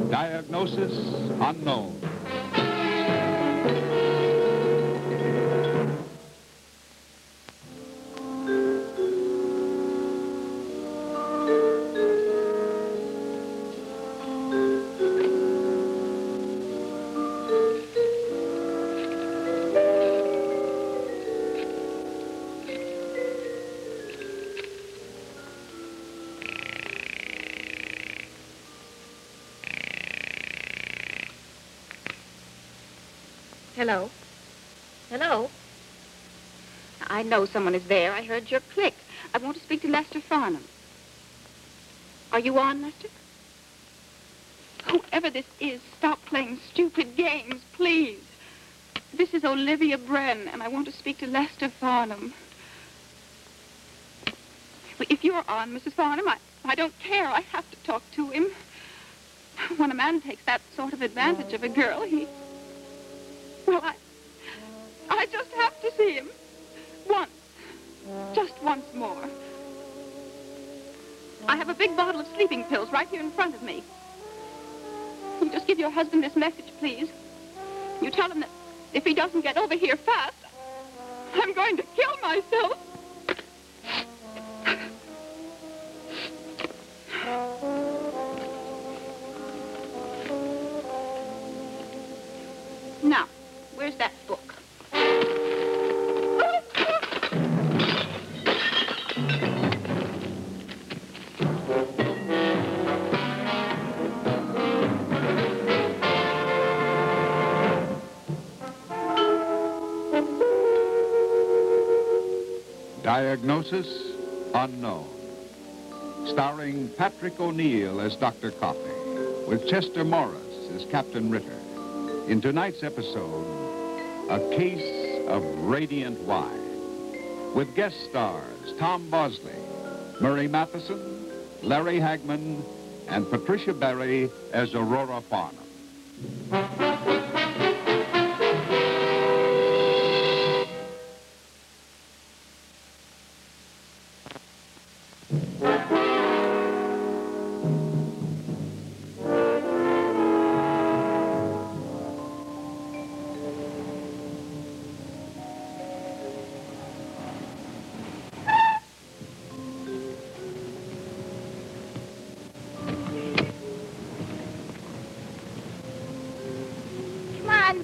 Diagnosis unknown. Hello? Hello? I know someone is there. I heard your click. I want to speak to Lester Farnham. Are you on, Lester? Whoever this is, stop playing stupid games, please. This is Olivia Bren, and I want to speak to Lester Farnham. Well, if you're on, Mrs. Farnham, I don't care. I have to talk to him. When a man takes that sort of advantage of a girl, Well, I just have to see him. Once. Just once more. I have a big bottle of sleeping pills right here in front of me. You just give your husband this message, please. You tell him that if he doesn't get over here fast, I'm going to kill myself. Now, where's that book? Diagnosis unknown. Starring Patrick O'Neill as Dr. Coffey, with Chester Morris as Captain Ritter. In tonight's episode, A Case of Radiant Wine, with guest stars Tom Bosley, Murray Matheson, Larry Hagman, and Patricia Berry as Aurora Farnham.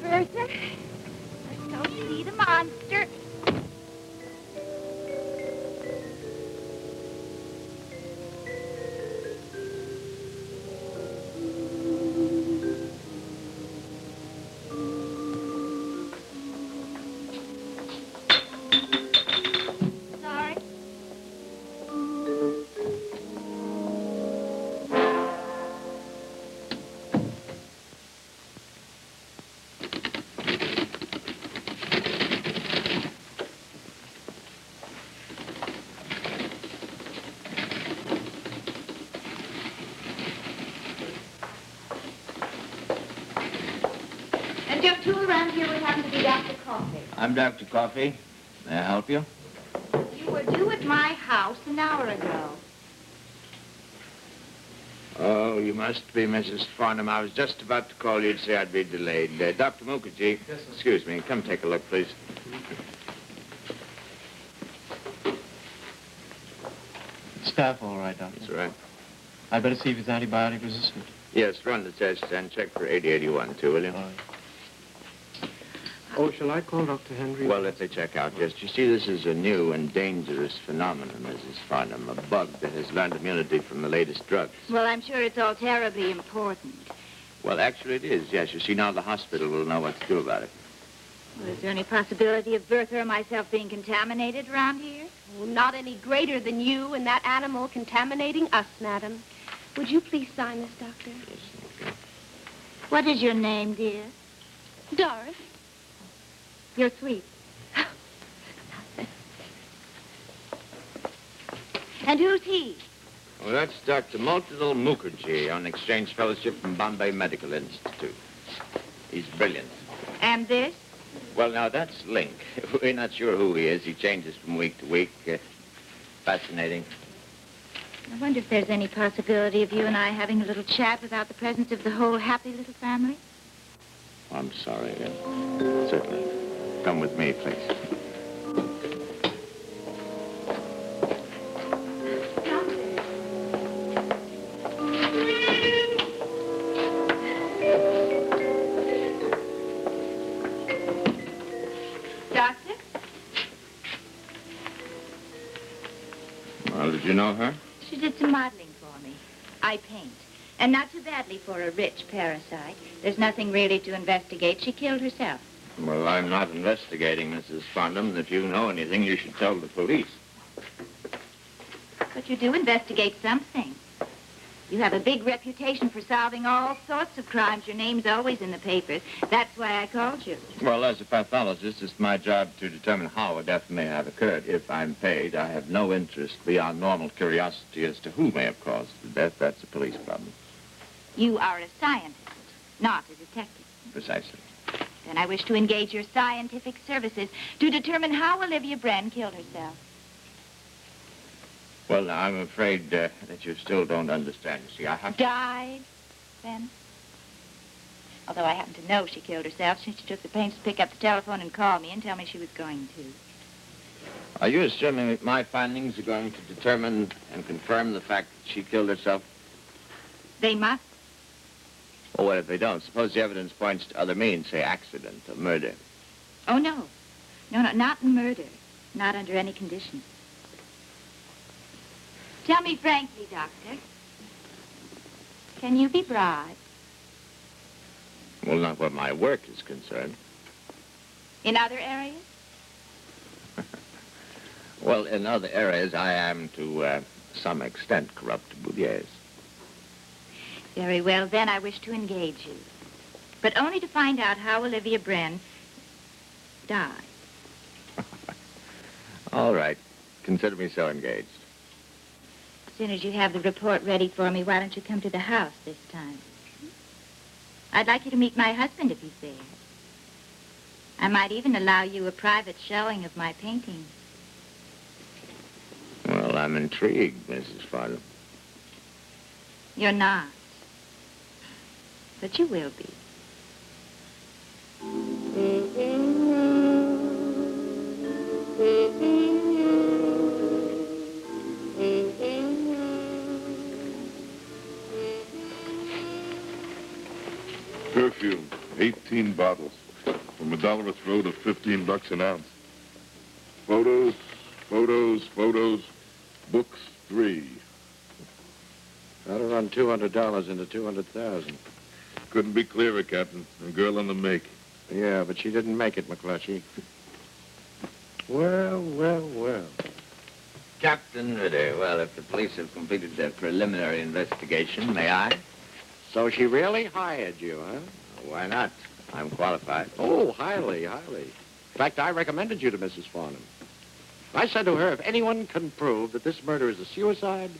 Bertha. Let's go see the monster. Sorry. Around here would happen to be Dr. Coffey. I'm Dr. Coffey. May I help you? You were due at my house an hour ago. Oh, you must be Mrs. Farnham. I was just about to call you to say I'd be delayed. Dr. Mukherjee. Yes, sir. Excuse me. Come take a look, please. Staff all right, Doctor? That's right. I'd better see if it's antibiotic resistant. Yes, run the test and check for 8081, too, will you? All right. Oh, shall I call Dr. Henry? Well, if they check out, yes. You see, this is a new and dangerous phenomenon, Mrs. Farnham. A bug that has learned immunity from the latest drugs. Well, I'm sure it's all terribly important. Well, actually, it is, yes. You see, now the hospital will know what to do about it. Well, is there any possibility of Bertha or myself being contaminated around here? Oh, not any greater than you and that animal contaminating us, madam. Would you please sign this, Doctor? Yes, okay. What is your name, dear? Doris. You're sweet. And who's he? Well, that's Dr. Multidal Mukherjee on exchange fellowship from Bombay Medical Institute. He's brilliant. And this? Well, now, that's Link. We're not sure who he is. He changes from week to week. Fascinating. I wonder if there's any possibility of you and I having a little chat without the presence of the whole happy little family? I'm sorry. Certainly. Come with me, please. Doctor? Well, did you know her? She did some modeling for me. I paint. And not too badly for a rich parasite. There's nothing really to investigate. She killed herself. Well, I'm not investigating, Mrs. Farnham. If you know anything, you should tell the police. But you do investigate something. You have a big reputation for solving all sorts of crimes. Your name's always in the papers. That's why I called you. Well, as a pathologist, it's my job to determine how a death may have occurred. If I'm paid, I have no interest beyond normal curiosity as to who may have caused the death. That's a police problem. You are a scientist, not a detective. Precisely. Then I wish to engage your scientific services to determine how Olivia Bren killed herself. Well, now, I'm afraid that you still don't understand. You see, I have... Died, then? Although I happen to know she killed herself since she took the pains to pick up the telephone and call me and tell me she was going to. Are you assuming that my findings are going to determine and confirm the fact that she killed herself? They must. Well, what if they don't? Suppose the evidence points to other means, say accident or murder. Oh, no. No, not murder. Not under any conditions. Tell me frankly, Doctor. Can you be bribed? Well, not where my work is concerned. In other areas? Well, in other areas, I am to some extent corruptible, yes. Very well, then I wish to engage you. But only to find out how Olivia Bren died. All right. Consider me so engaged. As soon as you have the report ready for me, why don't you come to the house this time? I'd like you to meet my husband if he's there. I might even allow you a private showing of my paintings. Well, I'm intrigued, Mrs. Farnham. You're not. But you will be. Perfume, 18 bottles. From $1 a throw to $15 an ounce. Photos, books, 3. Ought to run $200 into $200,000. Couldn't be clearer, Captain. A girl on the make. Yeah, but she didn't make it, McClusky. Well. Captain Ritter, well, if the police have completed their preliminary investigation, may I? So she really hired you, huh? Why not? I'm qualified. Oh, highly. In fact, I recommended you to Mrs. Farnham. I said to her, if anyone can prove that this murder is a suicide,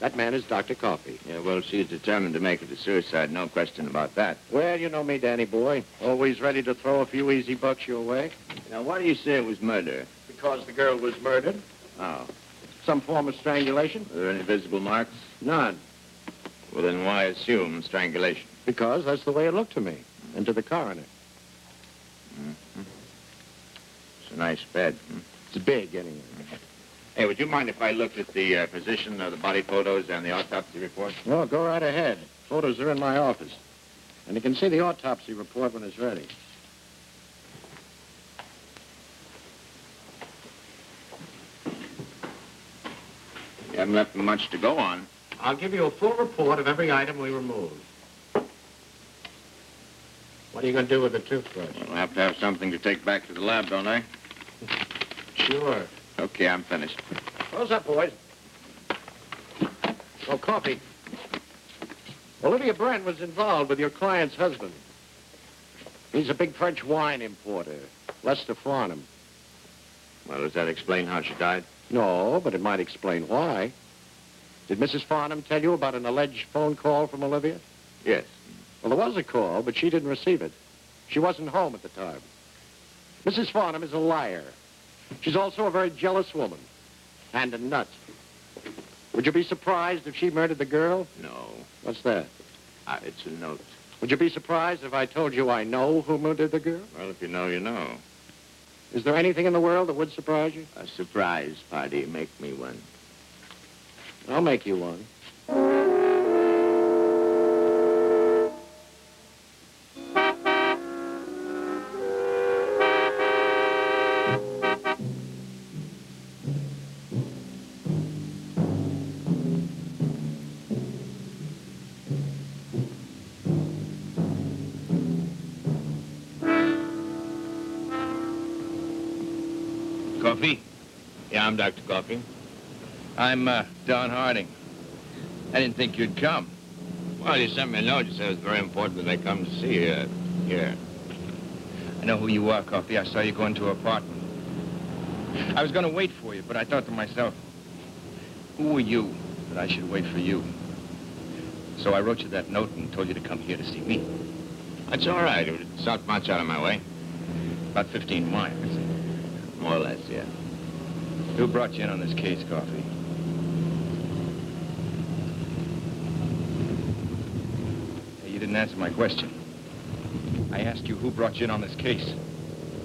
that man is Dr. Coffey. Yeah, well, she's determined to make it a suicide, no question about that. Well, you know me, Danny boy. Always ready to throw a few easy bucks your way. Now, why do you say it was murder? Because the girl was murdered. Oh. Some form of strangulation? Are there any visible marks? None. Well, then why assume strangulation? Because that's the way it looked to me, and to the coroner. Mm-hmm. It's a nice bed. It's big, anyway. Hey, would you mind if I looked at the position of the body photos and the autopsy report? Well, go right ahead. Photos are in my office. And you can see the autopsy report when it's ready. You haven't left me much to go on. I'll give you a full report of every item we removed. What are you going to do with the toothbrush? I'll have to have something to take back to the lab, don't I? Sure. Okay, I'm finished. Close up, boys. Oh, Coffee. Olivia Brent was involved with your client's husband. He's a big French wine importer, Lester Farnham. Well, does that explain how she died? No, but it might explain why. Did Mrs. Farnham tell you about an alleged phone call from Olivia? Yes. Well, there was a call, but she didn't receive it. She wasn't home at the time. Mrs. Farnham is a liar. She's also a very jealous woman. And a nut. Would you be surprised if she murdered the girl? No. What's that? It's a note. Would you be surprised if I told you I know who murdered the girl? Well, if you know, you know. Is there anything in the world that would surprise you? A surprise party. Make me one. I'll make you one. Coffee? Yeah, I'm Dr. Coffee. I'm, Don Harding. I didn't think you'd come. Well, you sent me a note. You said it was very important that I come to see you here. I know who you are, Coffee. I saw you go into her apartment. I was going to wait for you, but I thought to myself, who are you that I should wait for you? So I wrote you that note and told you to come here to see me. That's all right. It's not much out of my way. About 15 miles. More or less, yeah. Who brought you in on this case, Coffee? Hey, you didn't answer my question. I asked you who brought you in on this case.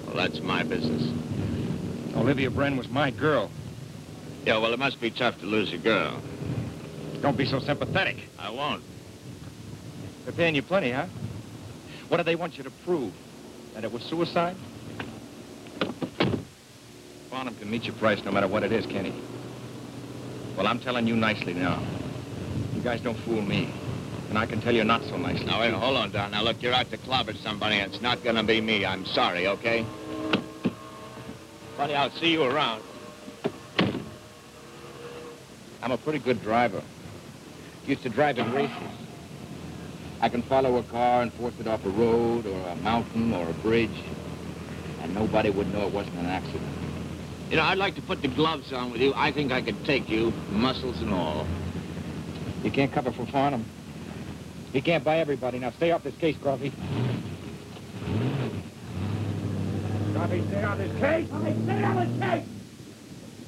Well, that's my business. Olivia Bren was my girl. Yeah, well, it must be tough to lose a girl. Don't be so sympathetic. I won't. They're paying you plenty, huh? What do they want you to prove? That it was suicide? Farnham can meet your price no matter what it is, can't he? Well, I'm telling you nicely now. You guys don't fool me. And I can tell you not so nicely. Now, wait, hold on, Don. Now, look, you're out to clobber somebody, and it's not gonna be me. I'm sorry, okay? Buddy, I'll see you around. I'm a pretty good driver. Used to drive in races. I can follow a car and force it off a road or a mountain or a bridge, and nobody would know it wasn't an accident. You know, I'd like to put the gloves on with you. I think I could take you, muscles and all. You can't cover for Farnham. He can't buy everybody. Now stay off this case, Coffee. Coffee, stay on this case! Coffee, stay on this case!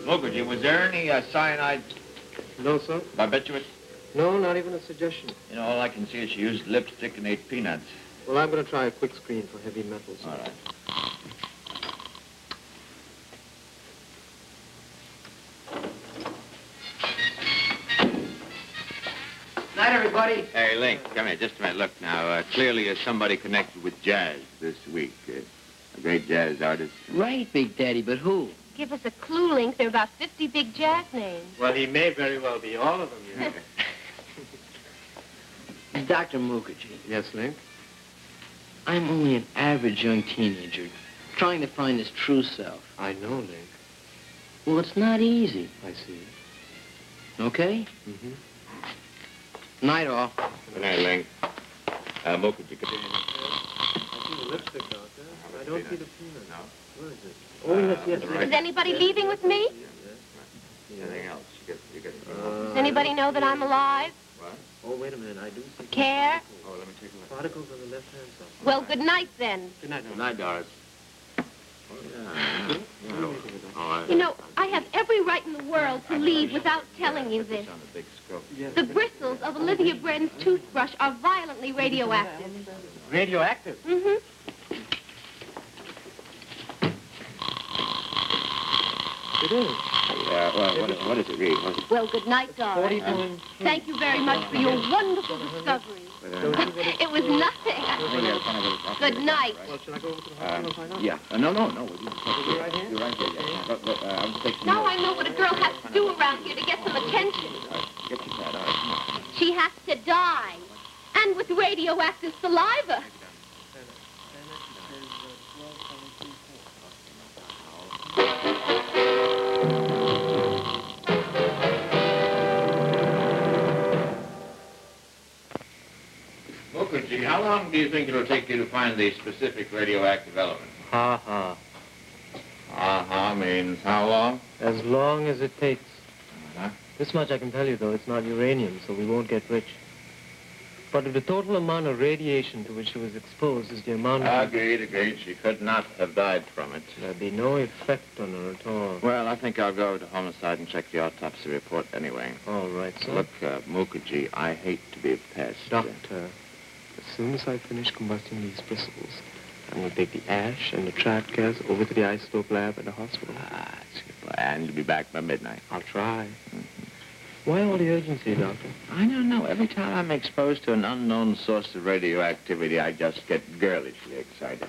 Mukherjee, was there any cyanide No, sir. barbiturate? No, not even a suggestion. You know, all I can see is she used lipstick and ate peanuts. Well, I'm going to try a quick screen for heavy metals. All right. Night, everybody. Hey, Link, come here just a minute. Look now, clearly there's somebody connected with jazz this week. A great jazz artist. Right, Big Daddy, but who? Give us a clue, Link. There are about 50 big jazz names. Well, he may very well be all of them, you know. Dr. Mukherjee. Yes, Link? I'm only an average young teenager trying to find his true self. I know, Link. Well, it's not easy. I see. Okay? Mm-hmm. Night, all. Good night, Link. Mukherjee, I see the lipstick, Doctor. I don't see the peanut. No. Where is it? Oh, yes, yes, yes. Is anybody leaving with me? Anything else? You get Does anybody know that I'm alive? What? Oh, wait a minute. I do see... Care? Oh, let me take a look. Particles on the left-hand side. Well, good night, then. Good night, Good night, Doris. You know, I have every right in the world to leave without telling you this. On a big scope. The bristles of Olivia Bren's toothbrush are violently radioactive. Radioactive? Mm-hmm. It is. What does it read? Well, good night, darling. 40. Thank you very much for your wonderful discovery. It was nothing. Good night. Well, should I go over to the hospital and find out? Yeah. No. You're right here? You're right here, yeah. Look, I'll just take some Now notes. I know what a girl has to do around here to get some attention. Get your pad, all right, come on. She has to die. And with radioactive saliva. Mukherjee, how long do you think it'll take you to find the specific radioactive element? Ha-ha. Means how long? As long as it takes. Uh-huh. This much I can tell you, though. It's not uranium, so we won't get rich. But if the total amount of radiation to which she was exposed is the amount of... Agreed. She could not have died from it. There'd be no effect on her at all. Well, I think I'll go to homicide and check the autopsy report anyway. All right, sir. Look, Mukherjee, I hate to be a pest. Doctor, as soon as I finish combusting these bristles, I'm going to take the ash and the trap gas over to the isotope lab at the hospital. That's good. And you'll be back by midnight. I'll try. Why all the urgency, Doctor? I don't know. Every time I'm exposed to an unknown source of radioactivity, I just get girlishly excited.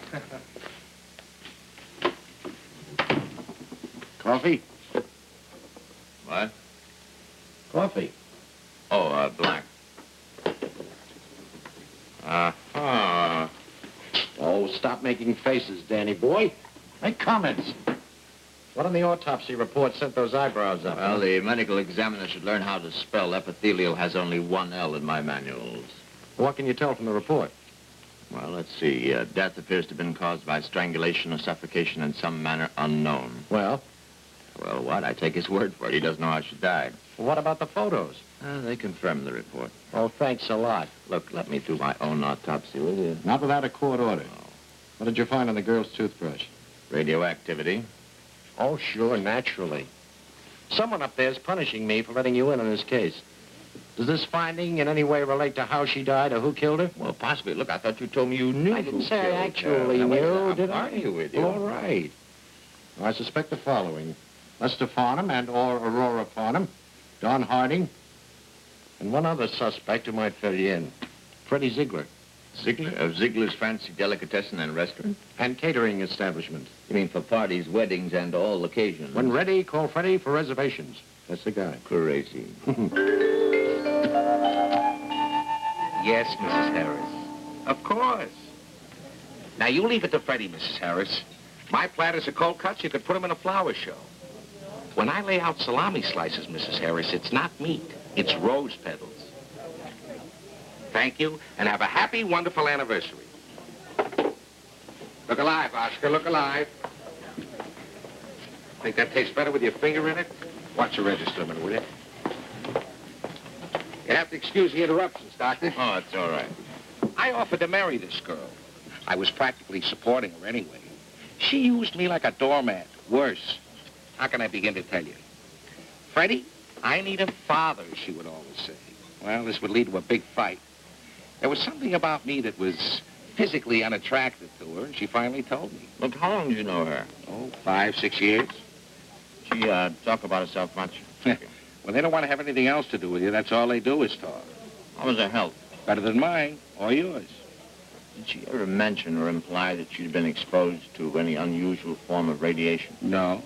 Coffee? What? Coffee. Oh, black. Oh, stop making faces, Danny boy. Make comments. What on the autopsy report sent those eyebrows up? Well, the medical examiner should learn how to spell. Epithelial has only one L in my manuals. What can you tell from the report? Well, let's see. Death appears to have been caused by strangulation or suffocation in some manner unknown. Well, Well, what? I take his word for it. He doesn't know how she died. what about the photos? They confirm the report. Oh, thanks a lot. Look, let me do my own autopsy, will you? Not without a court order. What did you find on the girl's toothbrush? Radioactivity. Oh, sure, naturally. Someone up there's punishing me for letting you in on this case. Does this finding in any way relate to how she died or who killed her? Well, possibly. Look, I thought you told me you knew. I didn't who say I killed her. actually Now, wait a minute. knew, I'm did I? arguing with you. Well, all right. Well, I suspect the following. Lester Farnham and or Aurora Farnham, Don Harding, and one other suspect who might fill you in, Freddie Ziegler. Ziegler? Of Ziegler's Fancy Delicatessen and Restaurant? And catering establishment. You mean for parties, weddings, and all occasions? When ready, call Freddie for reservations. That's the guy. Crazy. Yes, Mrs. Harris. Of course. Now, you leave it to Freddie, Mrs. Harris. My platters are cold cuts. You could put them in a flower show. When I lay out salami slices, Mrs. Harris, it's not meat. It's rose petals. Thank you, and have a happy, wonderful anniversary. Look alive, Oscar. Look alive. Think that tastes better with your finger in it? Watch the register a minute, will you? You have to excuse the interruptions, Doctor. Oh, it's all right. I offered to marry this girl. I was practically supporting her anyway. She used me like a doormat. Worse. How can I begin to tell you? Freddie, I need a father, she would always say. Well, this would lead to a big fight. There was something about me that was physically unattractive to her, and she finally told me. Look, how long did you know her? Oh, 5, 6 years. She, talk about herself much? Well, they don't want to have anything else to do with you. That's all they do is talk. How was her health? Better than mine or yours. Did she ever mention or imply that she'd been exposed to any unusual form of radiation? No.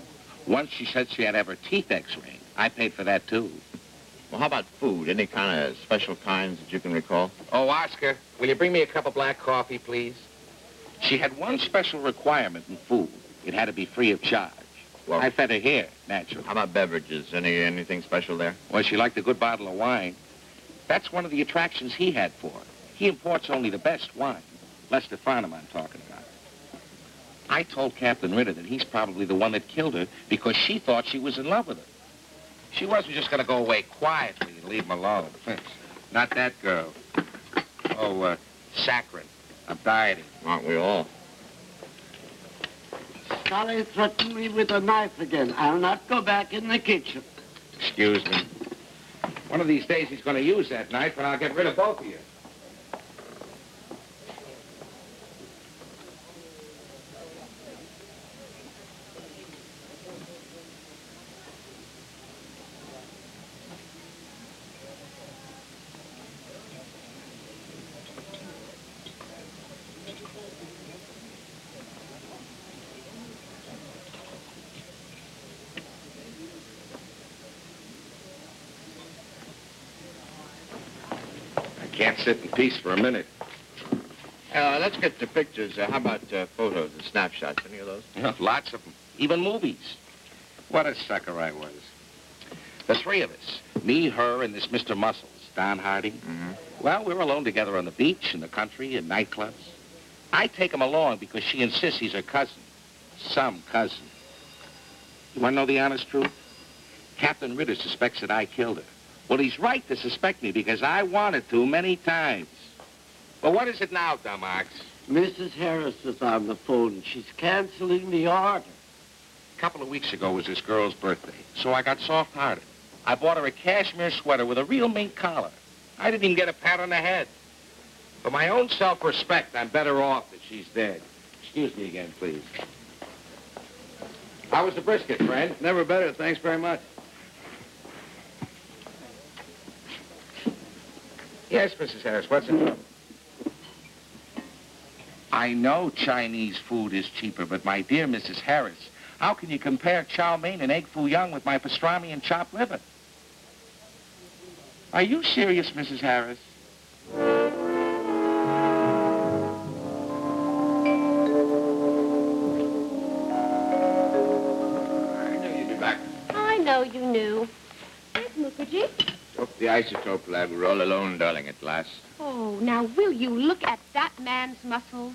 Once she said she had to have her teeth x-rayed. I paid for that, too. Well, how about food? Any kind of special kinds that you can recall? Oh, Oscar, will you bring me a cup of black coffee, please? She had one special requirement in food. It had to be free of charge. Well, I fed her here, naturally. How about beverages? Anything special there? Well, she liked a good bottle of wine. That's one of the attractions he had for her. He imports only the best wine. Lester Farnham I'm talking about. I told Captain Ritter that he's probably the one that killed her because she thought she was in love with him. She wasn't just going to go away quietly and leave him alone. Not that girl. Oh, saccharin. I'm dieting. Aren't we all? Scully threatened me with a knife again. I'll not go back in the kitchen. Excuse me. One of these days he's going to use that knife and I'll get rid of both of you. Can't sit in peace for a minute. Let's get to pictures. How about photos and snapshots? Any of those? Yeah, lots of them. Even movies. What a sucker I was. The three of us. Me, her, and this Mr. Muscles, Don Harding. Mm-hmm. Well, we're alone together on the beach, in the country, in nightclubs. I take him along because she insists he's her cousin. Some cousin. You want to know the honest truth? Captain Ritter suspects that I killed her. Well, he's right to suspect me because I wanted to many times. Well, what is it now, dumb ox? Mrs. Harris is on the phone. She's canceling the order. A couple of weeks ago was this girl's birthday, so I got soft-hearted. I bought her a cashmere sweater with a real mink collar. I didn't even get a pat on the head. For my own self-respect, I'm better off that she's dead. Excuse me again, please. How was the brisket, friend? Never better. Thanks very much. Yes, Mrs. Harris, what's it? I know Chinese food is cheaper, but my dear Mrs. Harris, how can you compare chow mein and egg foo young with my pastrami and chopped liver? Are you serious, Mrs. Harris? I knew you'd be back. I know you knew. Where's Mukherjee? Took the isotope lab. We're all alone, darling, at last. Oh, now will you look at that man's muscles?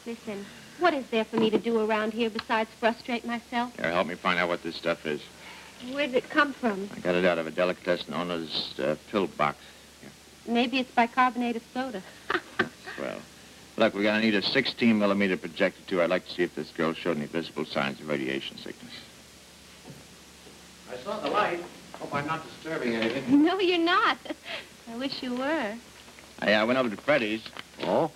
Listen, what is there for me to do around here besides frustrate myself? Here, help me find out what this stuff is. Where did it come from? I got it out of a delicatessen owner's pill box. Maybe it's bicarbonate of soda. Well, look, we're going to need a 16-millimeter projector, too. I'd like to see if this girl showed any visible signs of radiation sickness. I saw the light. Hope I'm not disturbing anything. No, you're not. I wish you were. I went over to Freddy's. Oh?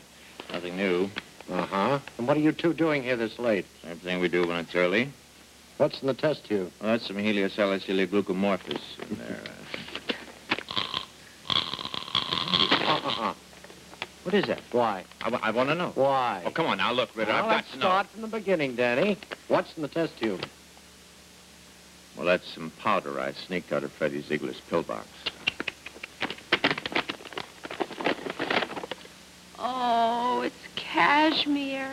Nothing new. Uh-huh. And what are you two doing here this late? Same thing we do when it's early. What's in the test tube? Well, that's some Heliocellus glucomorphus in there. What is that? Why? I want to know. Why? Oh, come on now. Look, Ritter, Well, I've got let's to start know. from the beginning, Danny. What's in the test tube? Well, that's some powder I sneaked out of Freddie Ziegler's pill box. Oh, it's cashmere.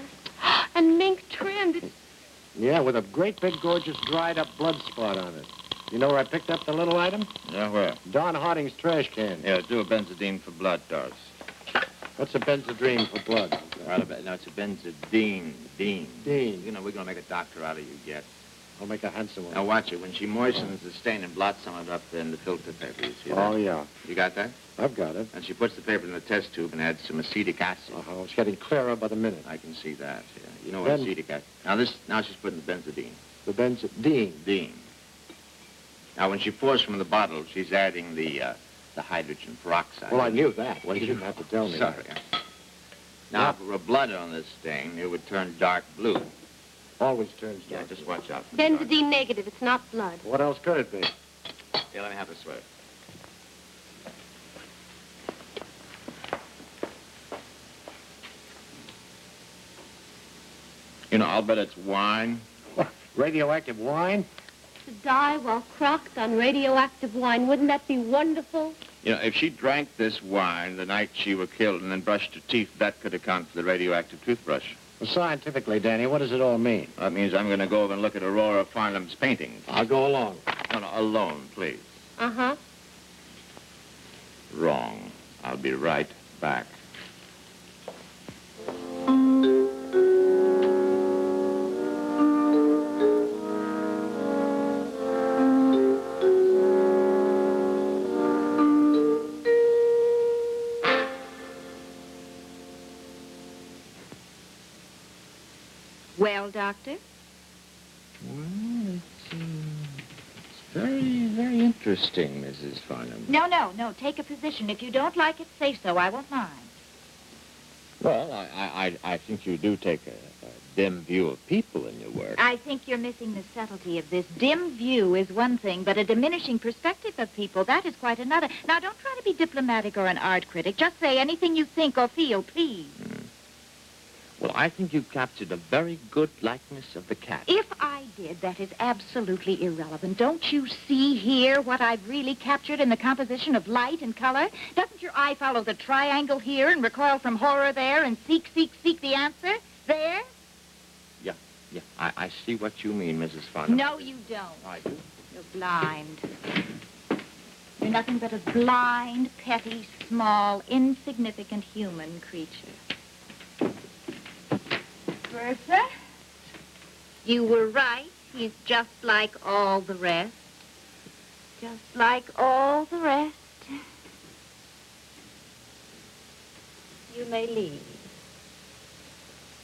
And mink trimmed. It's... Yeah, with a great big, gorgeous, dried-up blood spot on it. You know where I picked up the little item? Yeah, where? Don Harding's trash can. Yeah, do a benzodine for blood, Doris. What's a benzodrine for blood? No, it's a benzodine. Dean. Dean. You know, we're going to make a doctor out of you yet. I'll make a handsome one. Now, watch it. When she moistens the stain and blots some of it up in the filter paper, you see that? Oh, yeah. You got that? I've got it. And she puts the paper in the test tube and adds some acetic acid. Uh-huh. It's getting clearer by the minute. I can see that, yeah. You know what Then- acetic acid... Now she's putting the benzodine. The benzodine. Dean. Now, when she pours from the bottle, she's adding the hydrogen peroxide. Well, I knew that. Well, you didn't have to tell me. Sorry. Now, if it were blood on this stain, it would turn dark blue. Always turns Yeah, dark. just watch out. Benzodine negative. It's not blood. What else could it be? Here, let me have the sweater. You know, I'll bet it's wine. What, radioactive wine? To die while crocked on radioactive wine. Wouldn't that be wonderful? You know, if she drank this wine the night she was killed and then brushed her teeth, that could account for the radioactive toothbrush. Well, scientifically, Danny, what does it all mean? That means I'm going to go over and look at Aurora Farnham's paintings. I'll go along. No, alone, please. Uh-huh. Wrong. I'll be right back. Well, Doctor? Well, it's very, very interesting, Mrs. Farnham. No. Take a position. If you don't like it, say so. I won't mind. Well, I think you do take a dim view of people in your work. I think you're missing the subtlety of this. Dim view is one thing, but a diminishing perspective of people, that is quite another. Now, don't try to be diplomatic or an art critic. Just say anything you think or feel, please. Well, I think you captured a very good likeness of the cat. If I did, that is absolutely irrelevant. Don't you see here what I've really captured in the composition of light and color? Doesn't your eye follow the triangle here and recoil from horror there and seek the answer there? Yeah, I see what you mean, Mrs. Farnham. No, you don't. I do. You're blind. You're nothing but a blind, petty, small, insignificant human creature. Bertha, you were right. He's just like all the rest. Just like all the rest. You may leave.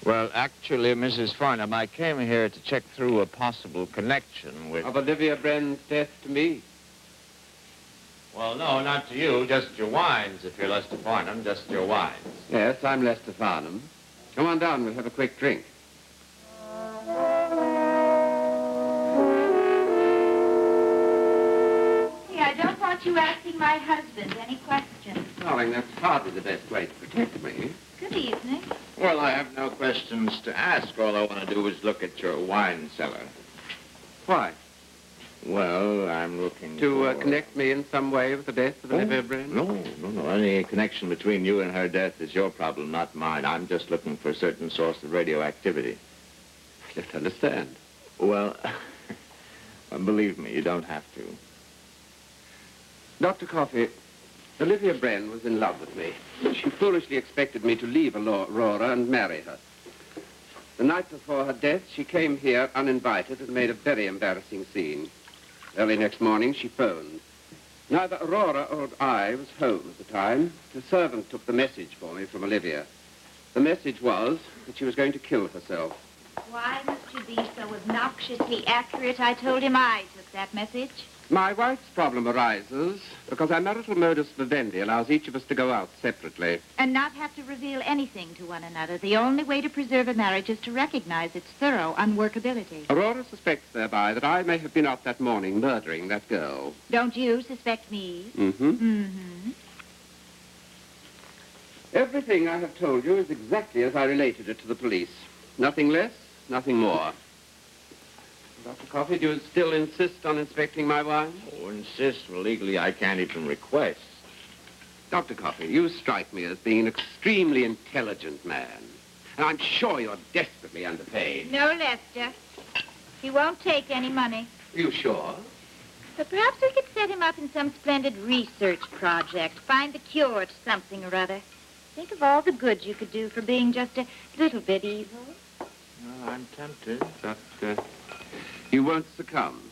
Well, actually, Mrs. Farnham, I came here to check through a possible connection with... Of Olivia Brenn's death to me. Well, no, not to you. Just your wines, if you're Lester Farnham. Just your wines. Yes, I'm Lester Farnham. Come on down, we'll have a quick drink. Hey, I don't want you asking my husband any questions. Darling, that's hardly the best way to protect me. Good evening. Well, I have no questions to ask. All I want to do is look at your wine cellar. Why? Well, I'm looking To for... connect me in some way with the death of Olivia Brenn? No. Any connection between you and her death is your problem, not mine. I'm just looking for a certain source of radioactivity. I don't understand. Well, believe me, you don't have to. Dr. Coffey, Olivia Brenn was in love with me. She foolishly expected me to leave Aurora and marry her. The night before her death, she came here uninvited and made a very embarrassing scene. Early next morning, she phoned. Neither Aurora or I was home at the time. The servant took the message for me from Olivia. The message was that she was going to kill herself. Why must you be so obnoxiously accurate? I told him I took that message. My wife's problem arises because our marital modus vivendi allows each of us to go out separately. And not have to reveal anything to one another. The only way to preserve a marriage is to recognize its thorough unworkability. Aurora suspects thereby that I may have been out that morning murdering that girl. Don't you suspect me? Mm-hmm. Mm-hmm. Everything I have told you is exactly as I related it to the police. Nothing less, nothing more. Dr. Coffey, do you still insist on inspecting my wine? Oh, insist? Well, legally, I can't even request. Dr. Coffey, you strike me as being an extremely intelligent man. And I'm sure you're desperately underpaid. No, Lester. He won't take any money. Are you sure? But perhaps we could set him up in some splendid research project. Find the cure to something or other. Think of all the good you could do for being just a little bit evil. Well, I'm tempted. But you won't succumb.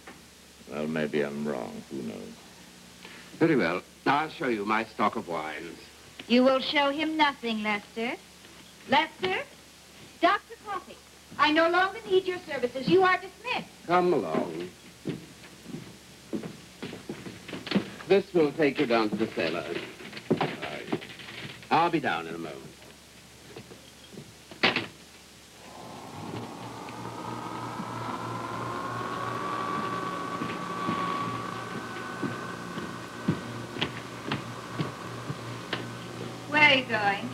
Well, maybe I'm wrong. Who knows? Very well. Now I'll show you my stock of wines. You will show him nothing, Lester. Lester? Dr. Coffey, I no longer need your services. You are dismissed. Come along. This will take you down to the cellar. Right. I'll be down in a moment. Where are you going?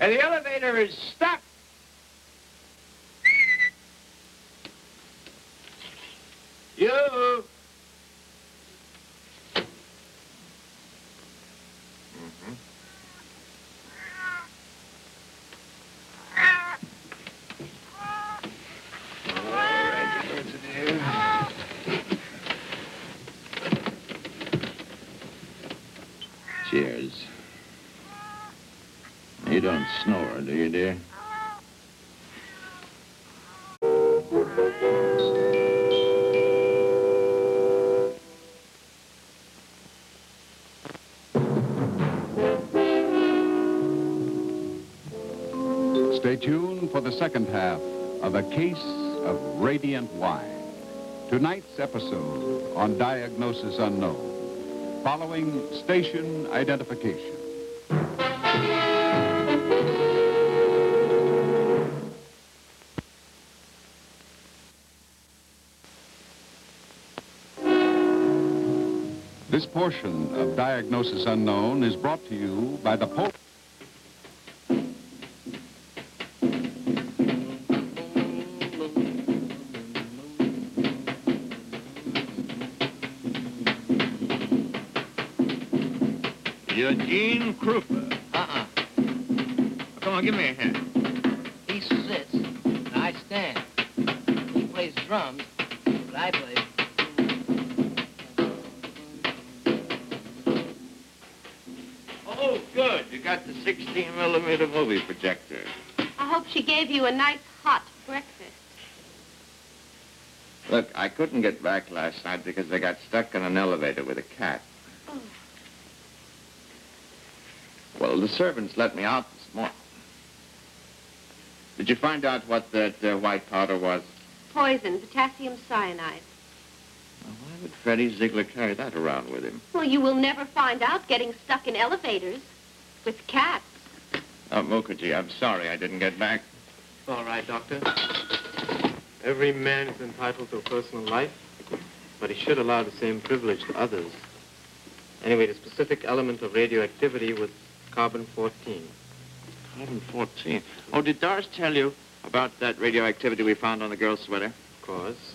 And the elevator is stuck. You. Cheers. You don't snore, do you, dear? Stay tuned for the second half of A Case of Radiant Wine. Tonight's episode on Diagnosis Unknown, following station identification. This portion of Diagnosis Unknown is brought to you by the Post. Eugene Krupa. Come on, give me a hand. He sits, and I stand. He plays drums, but I play. Oh, good. You got the 16-millimeter movie projector. I hope she gave you a nice hot breakfast. Look, I couldn't get back last night because I got stuck in an elevator with a cat. Oh. Well, the servants let me out this morning. Did you find out what that white powder was? Poison, potassium cyanide. Well, why would Freddie Ziegler carry that around with him? Well, you will never find out getting stuck in elevators with cats. Oh, Mukherjee, I'm sorry I didn't get back. All right, Doctor. Every man is entitled to a personal life, but he should allow the same privilege to others. Anyway, the specific element of radioactivity was carbon-14. Carbon-14. Oh, did Doris tell you about that radioactivity we found on the girl's sweater? Of course.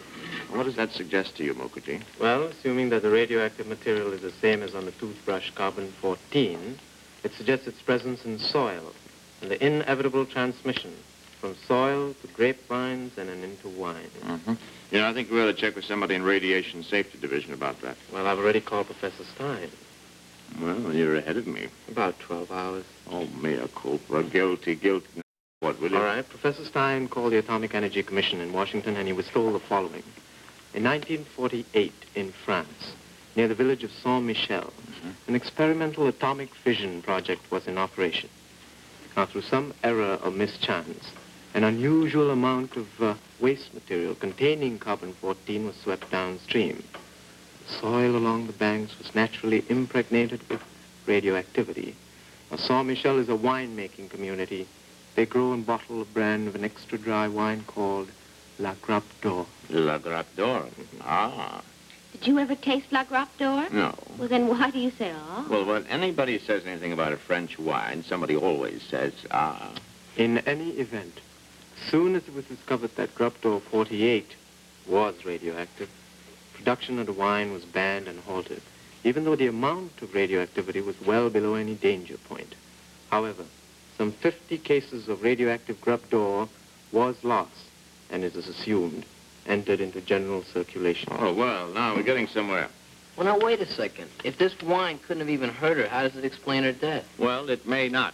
What does that suggest to you, Mukherjee? Well, assuming that the radioactive material is the same as on the toothbrush carbon-14, it suggests its presence in soil and the inevitable transmission from soil to grapevines and then into wine. Mm-hmm. You know, I think we ought to check with somebody in Radiation Safety Division about that. Well, I've already called Professor Stein. Well, you're ahead of me. About 12 hours. Oh, mea culpa. Guilty. What, will you? All right. Professor Stein called the Atomic Energy Commission in Washington, and he was told the following. In 1948, in France, near the village of Saint-Michel, an experimental atomic fission project was in operation. Now, through some error or mischance, an unusual amount of waste material containing carbon-14 was swept downstream. The soil along the banks was naturally impregnated with radioactivity. Now, Saint-Michel is a wine-making community. They grow and bottle a brand of an extra-dry wine called La Grappe d'Or. La Grappe d'Or? Ah. Did you ever taste La Grappe d'Or? No. Well, then why do you say ah? Well, when anybody says anything about a French wine, somebody always says, ah. In any event, as soon as it was discovered that Grappe d'Or 48 was radioactive, production of the wine was banned and halted, even though the amount of radioactivity was well below any danger point. However, some 50 cases of radioactive Grappe d'Or was lost, and it is assumed entered into general circulation. Oh, well, now we're getting somewhere. Well, now, wait a second. If this wine couldn't have even hurt her, how does it explain her death? Well, it may not.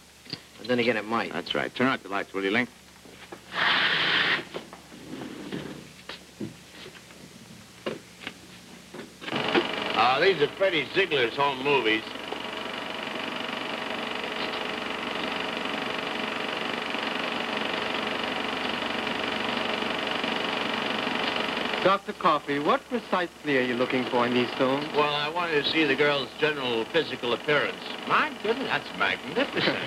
But then again, it might. That's right. Turn out the lights, will you, Link? These are Freddie Ziegler's home movies. Dr. Coffey, what precisely are you looking for in these films? Well, I wanted to see the girl's general physical appearance. My goodness, that's magnificent.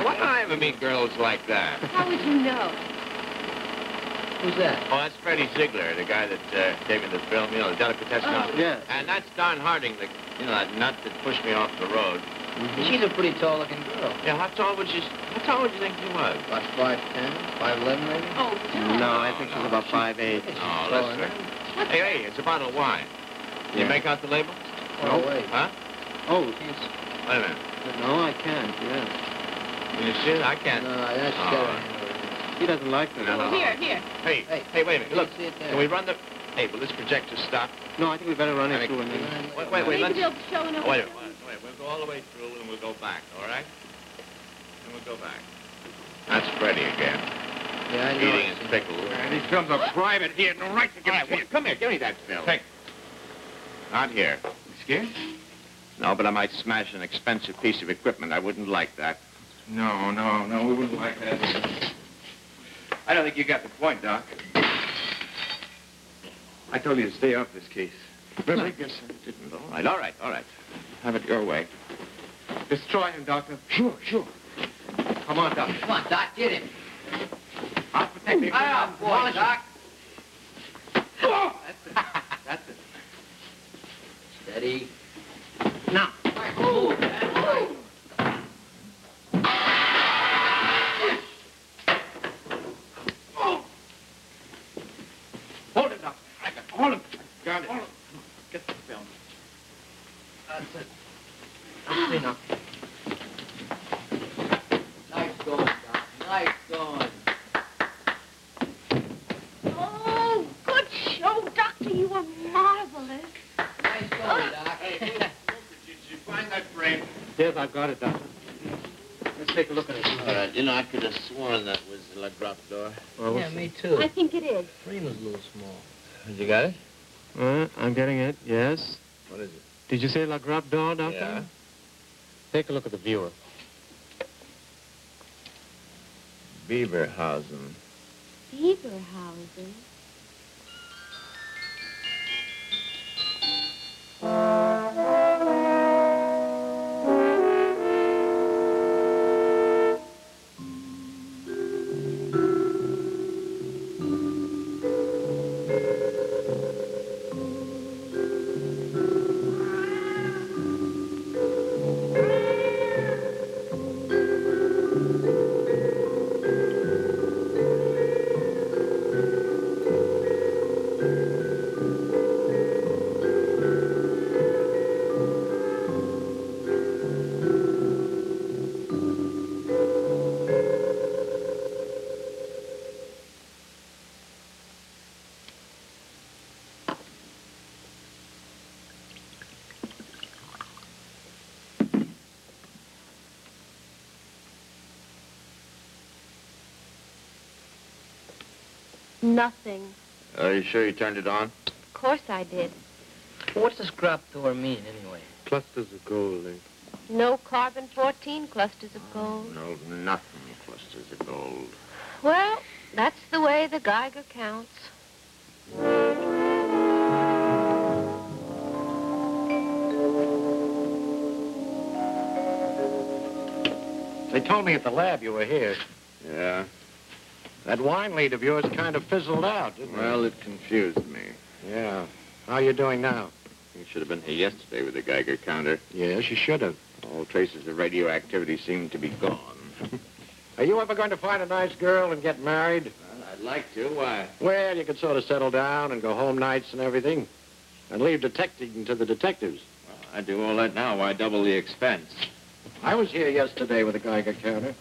Why don't I ever meet girls like that? How would you know? Who's that? Oh, that's Freddie Ziegler, the guy that gave me the film, you know, the delicatessen. Oh. Yes. And that's Don Harding, that nut that pushed me off the road. She's a pretty tall-looking girl. Yeah, how tall would you think she was? About 5'10", 5'11", maybe? Oh, John. No, I think she's about 5'8". Oh, listen. Hey, it's a bottle of wine. Can you Yeah. make out the label? Oh, wait. Huh? Oh, Wait a minute. no, I can't, yeah. Can you see it? I can't. No, that's Oh. got He doesn't like that. No. Here. Hey, Hey, wait a minute. Look, see it there. can we run the... Hey, will this projector stop? No, I think we better run I it mean, through and then... Wait, Maybe let's... they'll be showing up. Wait, we'll go all the way through and we'll go back, all right? And we'll go back. That's Freddie again. Yeah, I know. Eating his pickles. And these films are private. He had no right to All give right, it to well, you. come here. Give me that film. Take. Not here. Scared? No, but I might smash an expensive piece of equipment. I wouldn't like that. No, we wouldn't like that. I don't think you got the point, Doc. I told you to stay off this case. Well, I guess I didn't. All right. Have it your way. Destroy him, Doctor. Sure. Come on, Doc. Come on, Doc, get him. I'll protect you. Ah, boy, Doc. Oh! That's it. Steady. Now. Move. Hold him, Doctor. Hold him. Got it. Hold him. Get the film. That's it. Let's see now. Nice going, Doc. Nice going. Oh, good show, Doctor. You were marvelous. Nice going, Doc. Did you find that frame? Yes, I've got it, Doctor. Let's take a look at it. All right. You know, I could have sworn that was La Drop Door. Well, Yeah, me too. I think it is. Frame was a little small. You got it? I'm getting it, yes. What is it? Did you say La Grappe d'Or, Doctor? Yeah. Take a look at the viewer. Beaverhausen. Beaverhausen. Nothing. Are you sure you turned it on? Of course I did. What's this grab door mean, anyway? Clusters of gold, Link. No carbon-14 clusters of gold. No, nothing. Clusters of gold. Well, that's the way the Geiger counts. They told me at the lab you were here. Yeah. That wine lead of yours kind of fizzled out, didn't Well, it confused me. it? Yeah. How you doing now? You should have been here yesterday with the Geiger counter. Yes, you should have. All traces of radioactivity seem to be gone. Are you ever going to find a nice girl and get married? Well, I'd like to. Why? Well, you could sort of settle down and go home nights and everything. And leave detecting to the detectives. Well, I do all that now. Why double the expense? I was here yesterday with a Geiger counter.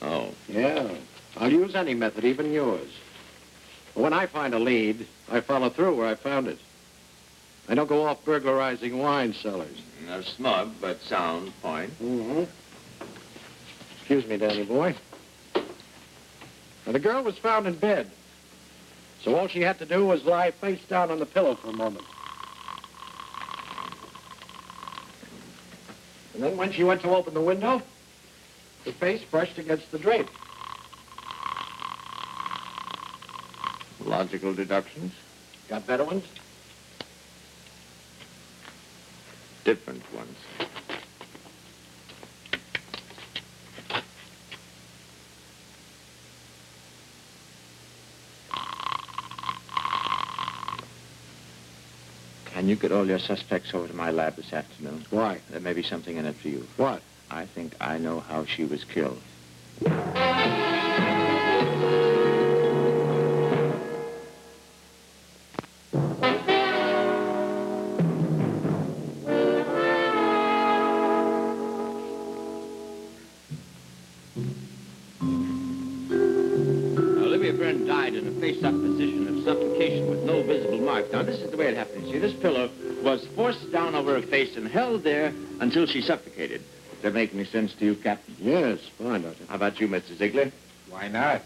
Oh. Yeah. I'll use any method, even yours. When I find a lead, I follow through where I found it. I don't go off burglarizing wine cellars. A smug but sound point. Mm-hmm. Excuse me, Danny boy. Now, the girl was found in bed. So all she had to do was lie face down on the pillow for a moment. And then when she went to open the window, her face brushed against the drape. Logical deductions? Got better ones? Different ones. Can you get all your suspects over to my lab this afternoon? Why? There may be something in it for you. What? I think I know how she was killed. Olivia Byrne died in a face-up position of suffocation with no visible marks. Now, this is the way it happened. See, this pillow was forced down over her face and held there until she suffocated. Does that make any sense to you, Captain? Yes, fine, Doctor. How about you, Mr. Ziegler? Why not?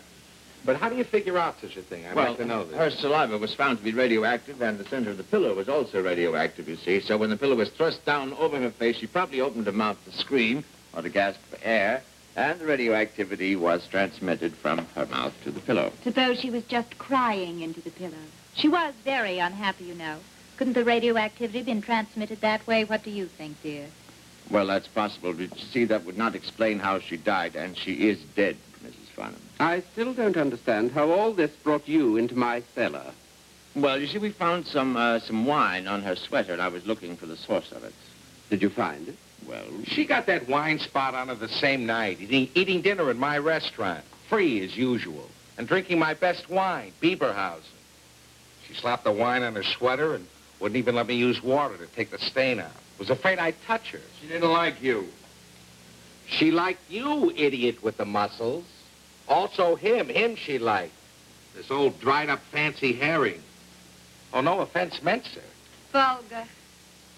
But how do you figure out such a thing? I'd Well, like to know this. her saliva was found to be radioactive, and the center of the pillow was also radioactive, you see. So when the pillow was thrust down over her face, she probably opened her mouth to scream or to gasp for air, and the radioactivity was transmitted from her mouth to the pillow. Suppose she was just crying into the pillow. She was very unhappy, you know. Couldn't the radioactivity been transmitted that way? What do you think, dear? Well, that's possible, but you see, that would not explain how she died, and she is dead, Mrs. Farnham. I still don't understand how all this brought you into my cellar. Well, you see, we found some wine on her sweater, and I was looking for the source of it. Did you find it? Well, She got that wine spot on her the same night, eating dinner at my restaurant, free as usual, and drinking my best wine, Bieberhausen. She slapped the wine on her sweater and wouldn't even let me use water to take the stain out. Was afraid I'd touch her. she didn't like you. She liked you, idiot with the muscles. Also him she liked. This old dried-up fancy herring. Oh, no offense meant, sir. Vulgar.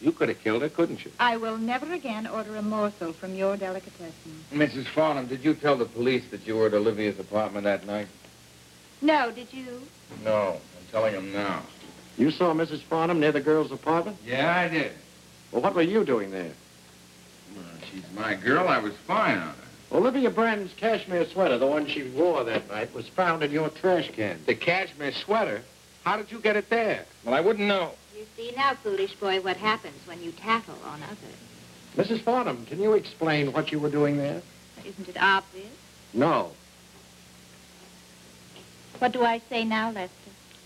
You could have killed her, couldn't you? I will never again order a morsel from your delicatessen. Mrs. Farnham, did you tell the police that you were at Olivia's apartment that night? No, did you? No, I'm telling them now. You saw Mrs. Farnham near the girl's apartment? Yeah, I did. Well, what were you doing there? Well, she's my girl. I was fine on her. Olivia Bren's cashmere sweater, the one she wore that night, was found in your trash can. The cashmere sweater? How did you get it there? Well, I wouldn't know. You see now, foolish boy, what happens when you tattle on others. Mrs. Farnham, can you explain what you were doing there? Isn't it obvious? No. What do I say now, Lester?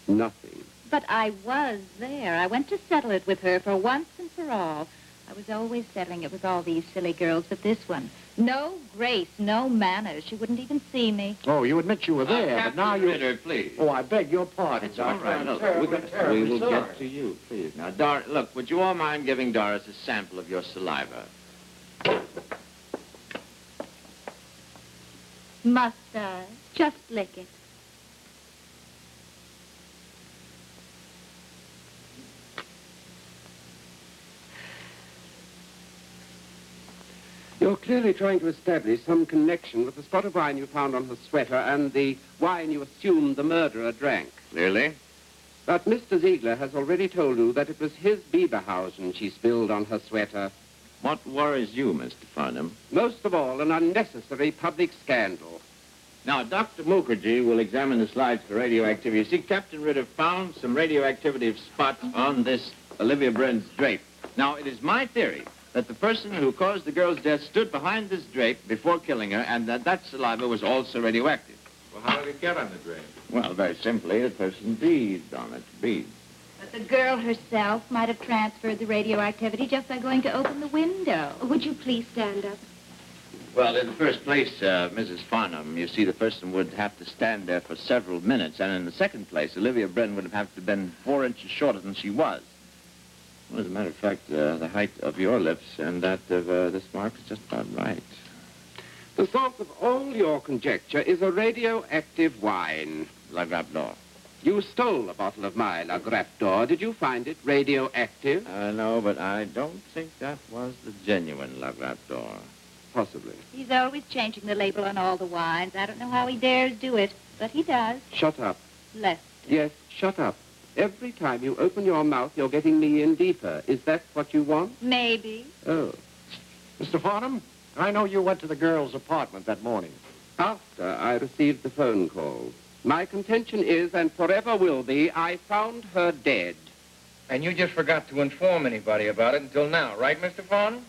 Nothing. But I was there. I went to settle it with her for once and for all. I was always settling it with all these silly girls, but this one, no grace, no manners. She wouldn't even see me. Oh, you admit you were there, but now you... Ritter, please. Oh, I beg your pardon, It's all right. I'm Look, terribly we will sorry. get to you, please. Now, look, would you all mind giving Doris a sample of your saliva? Must I? Just lick it. You're clearly trying to establish some connection with the spot of wine you found on her sweater and the wine you assumed the murderer drank. Clearly? But Mr. Ziegler has already told you that it was his Bieberhausen she spilled on her sweater. What worries you, Mr. Farnham? Most of all, an unnecessary public scandal. Now, Dr. Mukherjee will examine the slides for radioactivity. You see, Captain Ritter found some radioactive spots on this Olivia Bren's drape. Now, it is my theory that the person who caused the girl's death stood behind this drape before killing her, and that saliva was also radioactive. Well, how did it get on the drape? Well, very simply, the person breathed on it, breathed. But the girl herself might have transferred the radioactivity just by going to open the window. Would you please stand up? Well, in the first place, Mrs. Farnham, you see, the person would have to stand there for several minutes, and in the second place, Olivia Bren would have to have been 4 inches shorter than she was. Well, as a matter of fact, the height of your lips and that of this mark is just about right. The source of all your conjecture is a radioactive wine. La Grappe d'Or. You stole a bottle of my La Grappe d'Or. Did you find it radioactive? No, but I don't think that was the genuine La Grappe d'Or. Possibly. He's always changing the label on all the wines. I don't know how he dares do it, but he does. Shut up. Lester. Yes, shut up. Every time you open your mouth, you're getting me in deeper. Is that what you want? Maybe. Oh. Mr. Farnham, I know you went to the girl's apartment that morning. After I received the phone call. My contention is, and forever will be, I found her dead. And you just forgot to inform anybody about it until now, right, Mr. Farnham?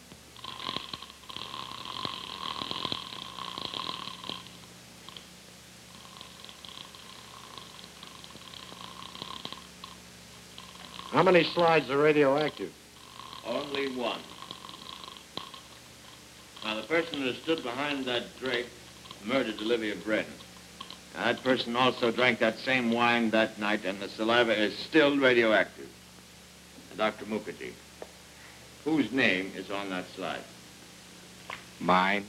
How many slides are radioactive? Only one. Now, the person who stood behind that drape murdered Olivia Brennan. Now, that person also drank that same wine that night, and the saliva is still radioactive. And Dr. Mukherjee, whose name is on that slide? Mine.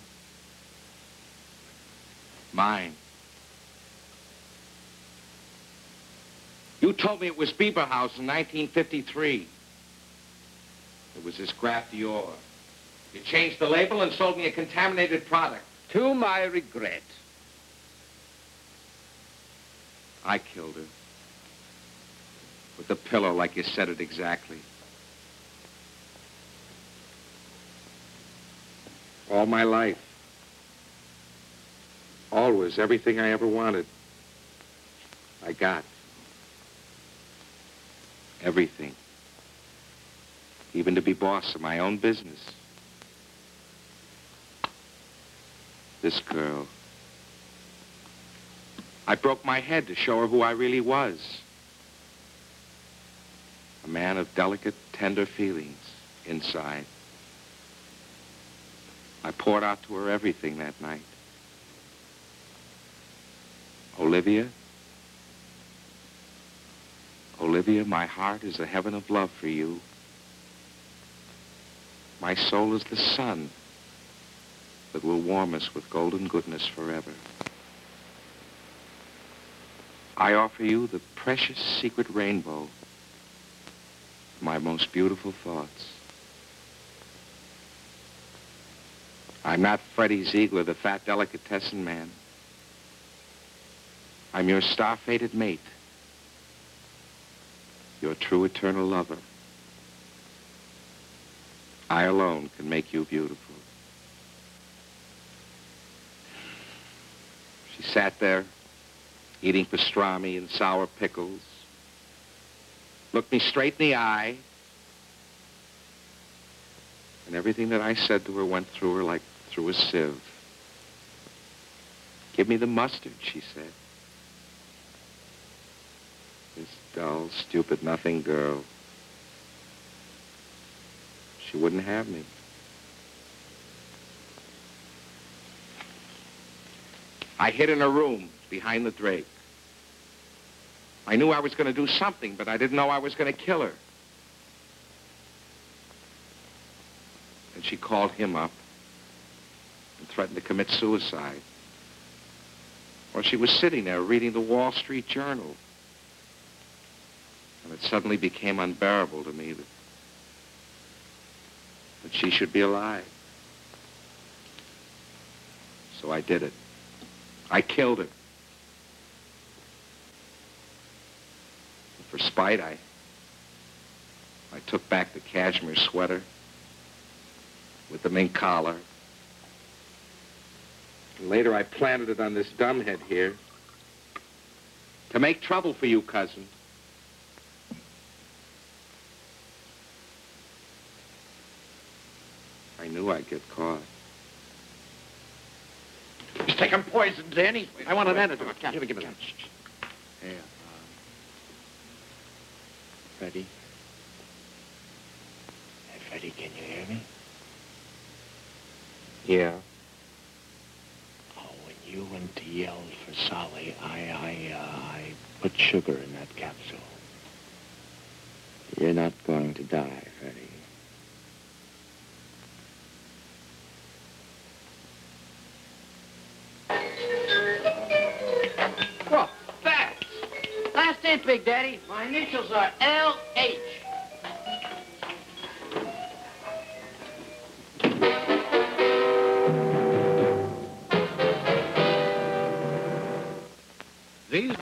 Mine. You told me it was Bieber House in 1953. It was this Graf Dior. You changed the label and sold me a contaminated product. To my regret. I killed her. With the pillow, like you said it exactly. All my life. Always, everything I ever wanted. I got. Everything. Even to be boss of my own business. This girl. I broke my head to show her who I really was. A man of delicate, tender feelings inside. I poured out to her everything that night. Olivia? Olivia, my heart is a heaven of love for you. My soul is the sun that will warm us with golden goodness forever. I offer you the precious secret rainbow, my most beautiful thoughts. I'm not Freddie Ziegler, the fat delicatessen man. I'm your star-fated mate, your true eternal lover. I alone can make you beautiful. She sat there, eating pastrami and sour pickles, looked me straight in the eye, and everything that I said to her went through her like through a sieve. Give me the mustard, she said. This dull, stupid, nothing girl. She wouldn't have me. I hid in a room behind the drape. I knew I was going to do something, but I didn't know I was going to kill her. And she called him up and threatened to commit suicide. Or she was sitting there reading the Wall Street Journal. And it suddenly became unbearable to me that she should be alive. So I did it. I killed her. For spite, I took back the cashmere sweater with the mink collar. And later I planted it on this dumbhead here to make trouble for you, cousin. I knew I'd get caught. He's taking poison, Danny. I want an antidote. Give me that. Hey, Freddie? Hey, Freddie, can you hear me? Yeah. Oh, when you went to yell for Sally, I put sugar in that capsule. You're not going to die, Freddie. Whoa, facts. Last name, Big Daddy. My initials are L.H. These...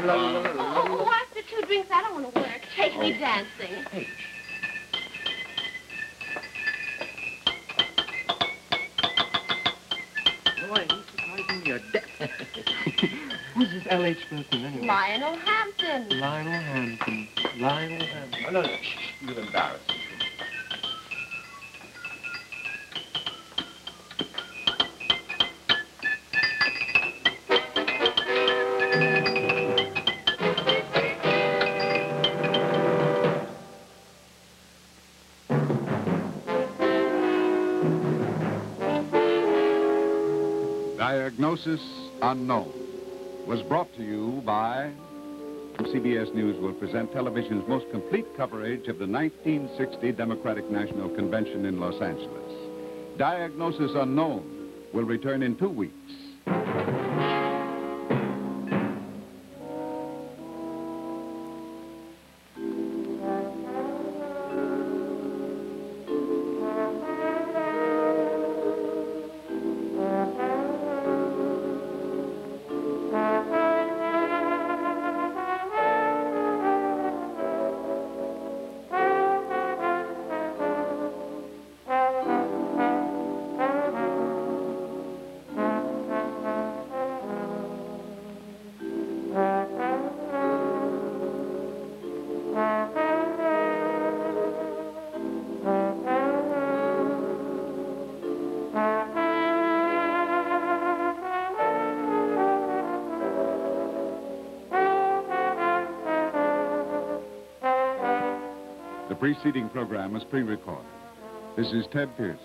Oh, after 2 drinks, I don't want to work. Take me dancing. Boy, he's surprising me to death. Who's this L.H. person, anyway? Lionel Hampton. Lionel Hampton. Lionel Hampton. Oh, no, you're embarrassed. Diagnosis Unknown was brought to you by... CBS News will present television's most complete coverage of the 1960 Democratic National Convention in Los Angeles. Diagnosis Unknown will return in 2 weeks. The preceding program was pre-recorded. This is Ted Pearson.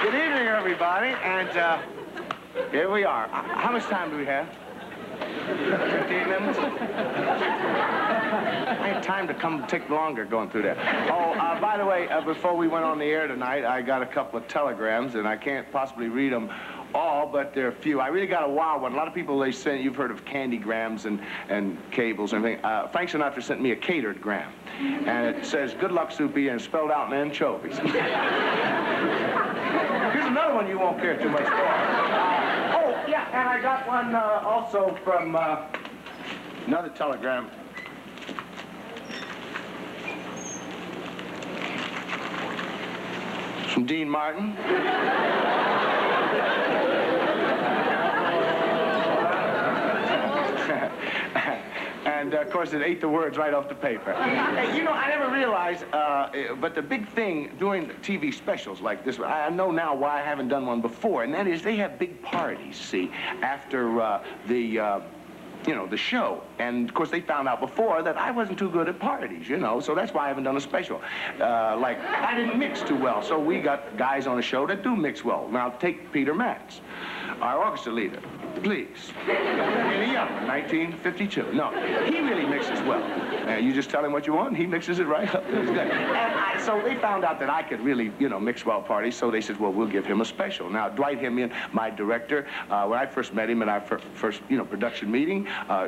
Good evening, everybody, and here we are. How much time do we have? 15 minutes? I had time to come take longer going through that. Oh, by the way, before we went on the air tonight, I got a couple of telegrams, and I can't possibly read them all, but there are a few. I really got a wild one. A lot of people, they send, you've heard of candygrams and cables and everything. Frank Sinatra sent me a catered gram, and it says, "Good luck, Soupy," and it's spelled out in anchovies. Here's another one you won't care too much for. Oh, yeah, and I got one also from another telegram. From Dean Martin. And, of course, it ate the words right off the paper. Hey, you know, I never realized guys, but the big thing doing TV specials like this, I know now why I haven't done one before, and that is they have big parties, see, after the show. And, of course, they found out before that I wasn't too good at parties, you know, so that's why I haven't done a special. Like, I didn't mix too well, so we got guys on the show that do mix well. Now, take Peter Matz, our orchestra leader. Please. Really young, 1952. No, he really mixes well. You just tell him what you want, he mixes it right up. It's good. And so they found out that I could really, mix well parties, so they said, well, we'll give him a special. Now, Dwight Himian, my director, when I first met him in our first, production meeting,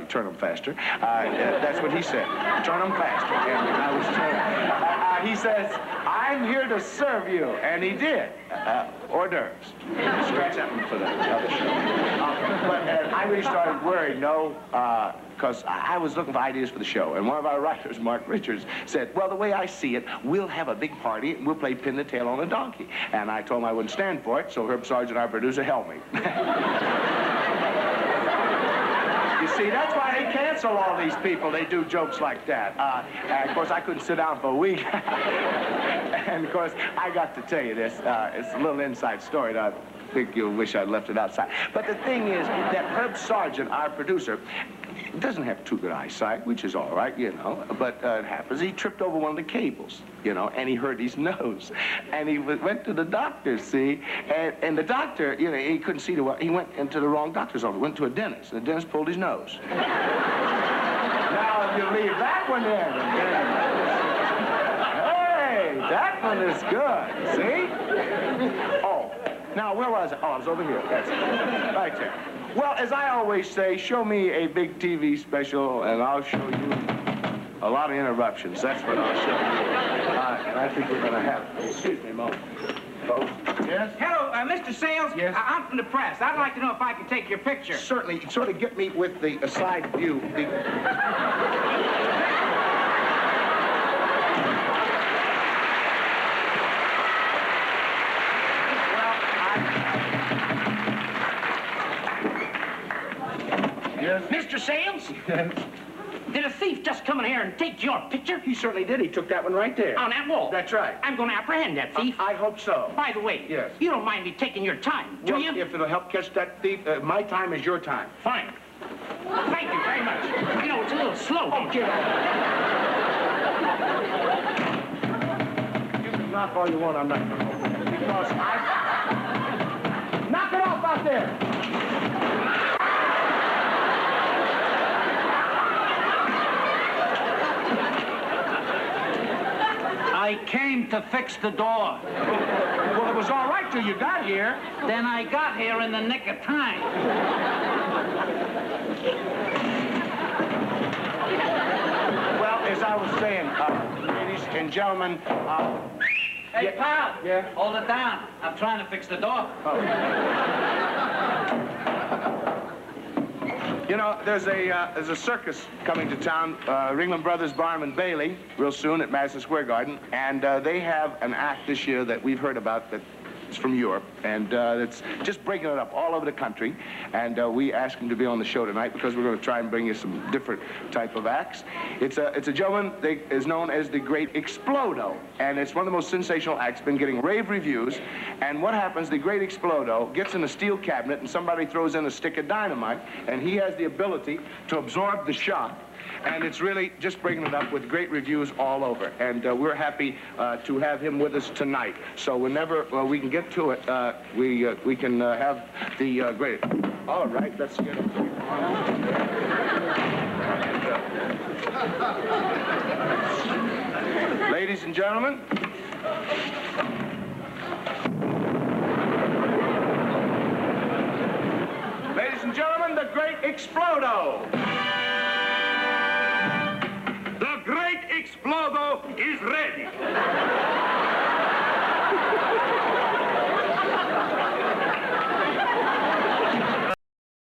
turn him faster, that's what he said. Turn him faster. And I was turning. He says, I'm here to serve you. And he did. Hors d'oeuvres. Scratch that one for the other show. But I really started worrying, because I was looking for ideas for the show. And one of our writers, Mark Richards, said, well, the way I see it, we'll have a big party and we'll play pin the tail on a donkey. And I told him I wouldn't stand for it, so Herb Sargent, our producer, held me. You see, that's why they cancel all these people. They do jokes like that. And, of course, I couldn't sit down for a week. And, of course, I got to tell you this. It's a little inside story. I think you'll wish I'd left it outside. But the thing is that Herb Sargent, our producer, doesn't have too good eyesight, which is all right, but it happens. He tripped over one of the cables, and he hurt his nose. And he went to the doctor, see, and the doctor, he couldn't see he went into the wrong doctor's office, went to a dentist, and the dentist pulled his nose. Now, if you leave that one in, hey, that one is good, see? Oh, now, where was I? Oh, I was over here. That's it. Right there. Well, as I always say, show me a big TV special, and I'll show you a lot of interruptions. That's what I'll show you. And I think we're going to have. Excuse me a moment. Folks. Yes? Hello, Mr. Sales. Yes? I'm from the press. I'd like to know if I can take your picture. Certainly. Sort of get me with the side view. Mr. Sales? Yes? Did a thief just come in here and take your picture? He certainly did. He took that one right there. On that wall? That's right. I'm going to apprehend that thief. I hope so. By the way, yes, you don't mind me taking your time, do you? If it'll help catch that thief, my time is your time. Fine. Thank you very much. It's a little slow. Oh, get on. You can knock all you want. I'm not going to open it. Because knock it off out there. I came to fix the door. Well, it was all right till you got here. Then I got here in the nick of time. Well, as I was saying, ladies and gentlemen, Hey, pal. Yeah? Hold it down. I'm trying to fix the door. There's a circus coming to town, Ringling Brothers Barnum and Bailey, real soon at Madison Square Garden, and they have an act this year that we've heard about that is from Europe, and it's just breaking it up all over the country, and we asked him to be on the show tonight because we're going to try and bring you some different type of acts. It's a gentleman that is known as the Great Explodo, and it's one of the most sensational acts, been getting rave reviews, and what happens, the Great Explodo gets in a steel cabinet and somebody throws in a stick of dynamite, and he has the ability to absorb the shock, and it's really just bringing it up with great reviews all over. And we're happy to have him with us tonight. So whenever we can get to it, we can have the great. All right, let's get him. Ladies and gentlemen. Ladies and gentlemen, the Great Explodo. The Great Explodo is ready.